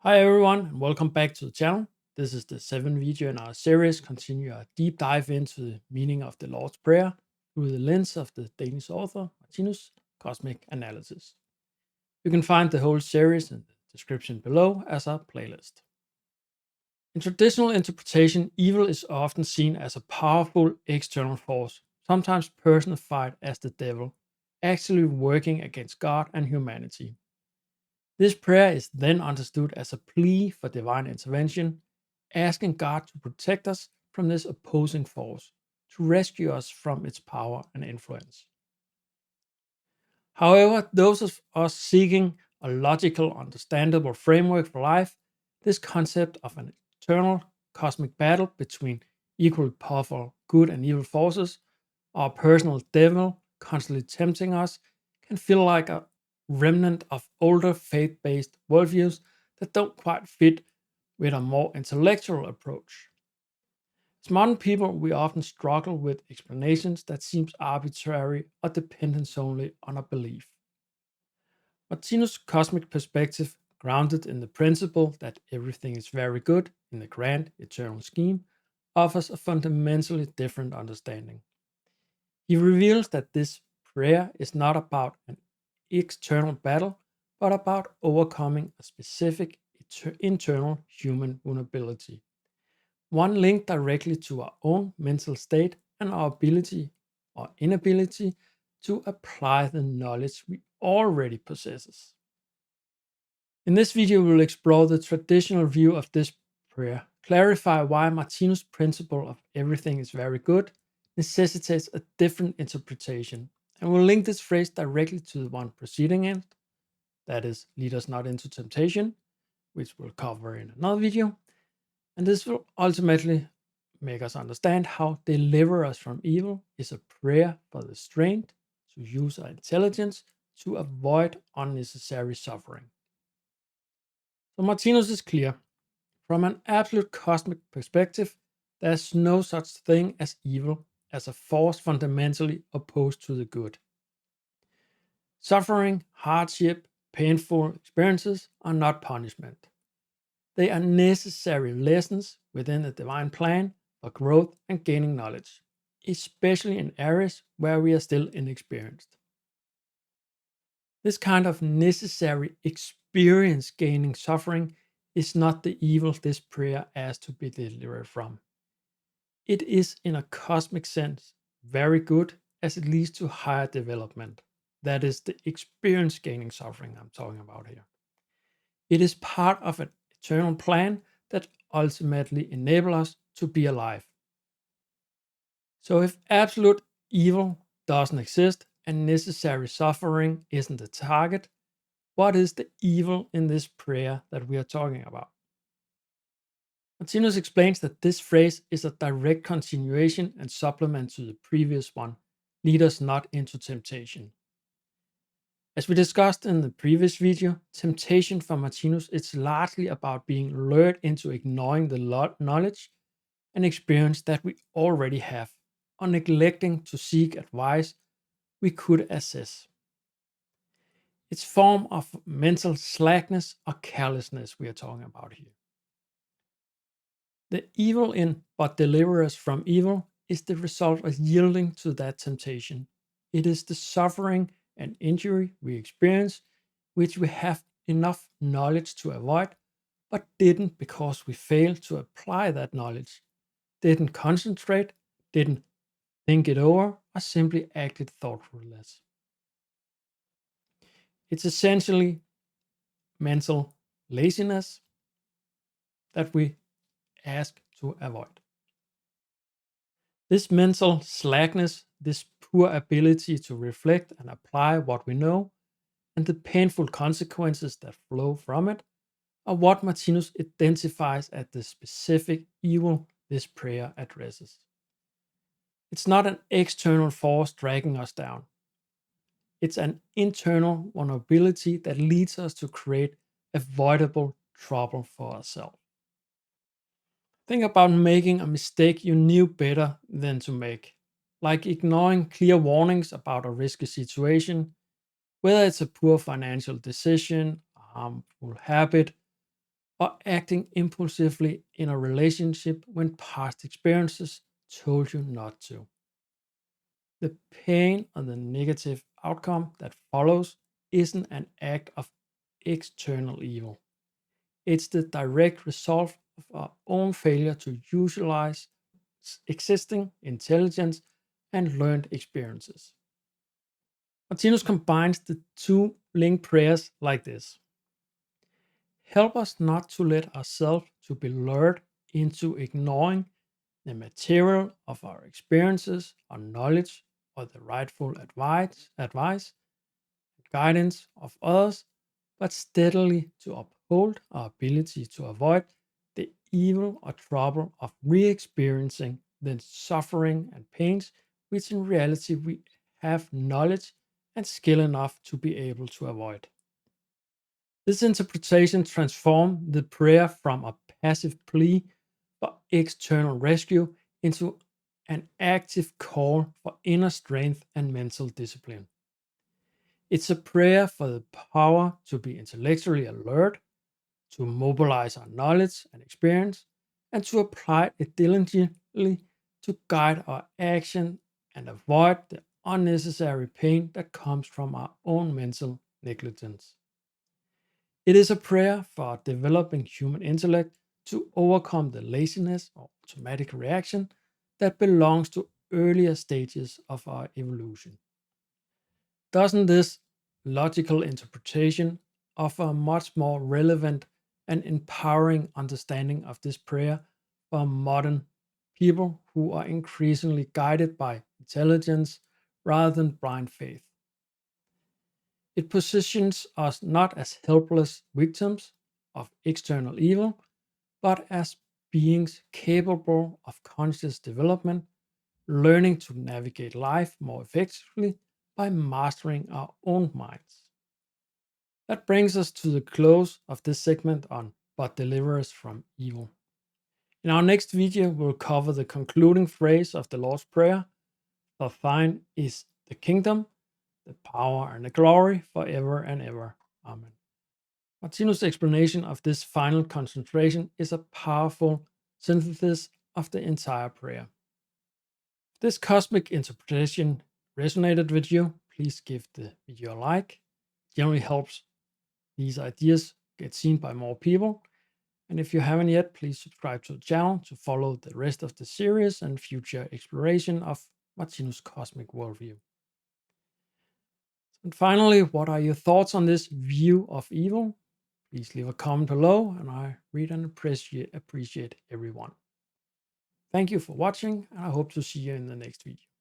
Hi everyone and welcome back to the channel. This is the seventh video in our series continue our deep dive into the meaning of the Lord's Prayer through the lens of the Danish author Martinus' cosmic analysis. You can find the whole series in the description below as a playlist. In traditional interpretation, evil is often seen as a powerful external force, sometimes personified as the devil, actually working against God and humanity. This prayer is then understood as a plea for divine intervention, asking God to protect us from this opposing force, to rescue us from its power and influence. However, those of us seeking a logical, understandable framework for life, this concept of an eternal cosmic battle between equally powerful good and evil forces, our personal devil constantly tempting us, can feel like a remnant of older faith based worldviews that don't quite fit with a more intellectual approach. As modern people, we often struggle with explanations that seem arbitrary or dependent solely on a belief. Martinus' cosmic perspective, grounded in the principle that everything is very good in the grand eternal scheme, offers a fundamentally different understanding. He reveals that this prayer is not about an external battle, but about overcoming a specific internal human vulnerability, one linked directly to our own mental state and our ability or inability to apply the knowledge we already possess. In this video, we will explore the traditional view of this prayer, clarify why Martinus' principle of everything is very good necessitates a different interpretation, and we'll link this phrase directly to the one preceding it, that is, lead us not into temptation, which we'll cover in another video, and this will ultimately make us understand how deliver us from evil is a prayer for the strength to use our intelligence to avoid unnecessary suffering. So Martinus is clear. From an absolute cosmic perspective, there's no such thing as evil as a force fundamentally opposed to the good. Suffering, hardship, painful experiences are not punishment. They are necessary lessons within the divine plan for growth and gaining knowledge, especially in areas where we are still inexperienced. This kind of necessary experience gaining suffering is not the evil this prayer asks to be delivered from. It is, in a cosmic sense, very good as it leads to higher development. That is the experience gaining suffering I'm talking about here. It is part of an eternal plan that ultimately enables us to be alive. So, if absolute evil doesn't exist and necessary suffering isn't the target, what is the evil in this prayer that we are talking about? Martinus explains that this phrase is a direct continuation and supplement to the previous one, lead us not into temptation. As we discussed in the previous video, temptation for Martinus is largely about being lured into ignoring the knowledge and experience that we already have, or neglecting to seek advice we could assess. It's form of mental slackness or carelessness we are talking about here. The evil in but deliver us from evil is the result of yielding to that temptation. It is the suffering and injury we experience which we have enough knowledge to avoid, but didn't because we failed to apply that knowledge, didn't concentrate, didn't think it over, or simply acted thoughtfulness. It's essentially mental laziness that we ask to avoid. This mental slackness, this poor ability to reflect and apply what we know, and the painful consequences that flow from it, are what Martinus identifies as the specific evil this prayer addresses. It's not an external force dragging us down. It's an internal vulnerability that leads us to create avoidable trouble for ourselves. Think about making a mistake you knew better than to make, like ignoring clear warnings about a risky situation, whether it's a poor financial decision, a harmful habit, or acting impulsively in a relationship when past experiences told you not to. The pain and the negative outcome that follows isn't an act of external evil. It's the direct result of our own failure to utilize existing intelligence and learned experiences. Martinus combines the two linked prayers like this. Help us not to let ourselves to be lured into ignoring the material of our experiences, our knowledge, or the rightful advice and guidance of others, but steadily to uphold our ability to avoid the evil or trouble of re-experiencing the suffering and pains which in reality we have knowledge and skill enough to be able to avoid. This interpretation transformed the prayer from a passive plea for external rescue into an active call for inner strength and mental discipline. It's a prayer for the power to be intellectually alert, to mobilize our knowledge and experience, and to apply it diligently to guide our action and avoid the unnecessary pain that comes from our own mental negligence. It is a prayer for developing human intellect to overcome the laziness or automatic reaction that belongs to earlier stages of our evolution. Doesn't this logical interpretation offer a much more relevant and empowering understanding of this prayer for modern people who are increasingly guided by intelligence rather than blind faith? It positions us not as helpless victims of external evil, but as beings capable of conscious development, learning to navigate life more effectively by mastering our own minds. That brings us to the close of this segment on But Deliver Us from Evil. In our next video, we'll cover the concluding phrase of the Lord's Prayer: For thine is the kingdom, the power, and the glory forever and ever. Amen. Martinus' explanation of this final concentration is a powerful synthesis of the entire prayer. If this cosmic interpretation resonated with you, please give the video a like. It generally helps these ideas get seen by more people. And if you haven't yet, please subscribe to the channel to follow the rest of the series and future exploration of Martinus' cosmic worldview. And finally, what are your thoughts on this view of evil? Please leave a comment below, and I read and appreciate everyone. Thank you for watching, and I hope to see you in the next video.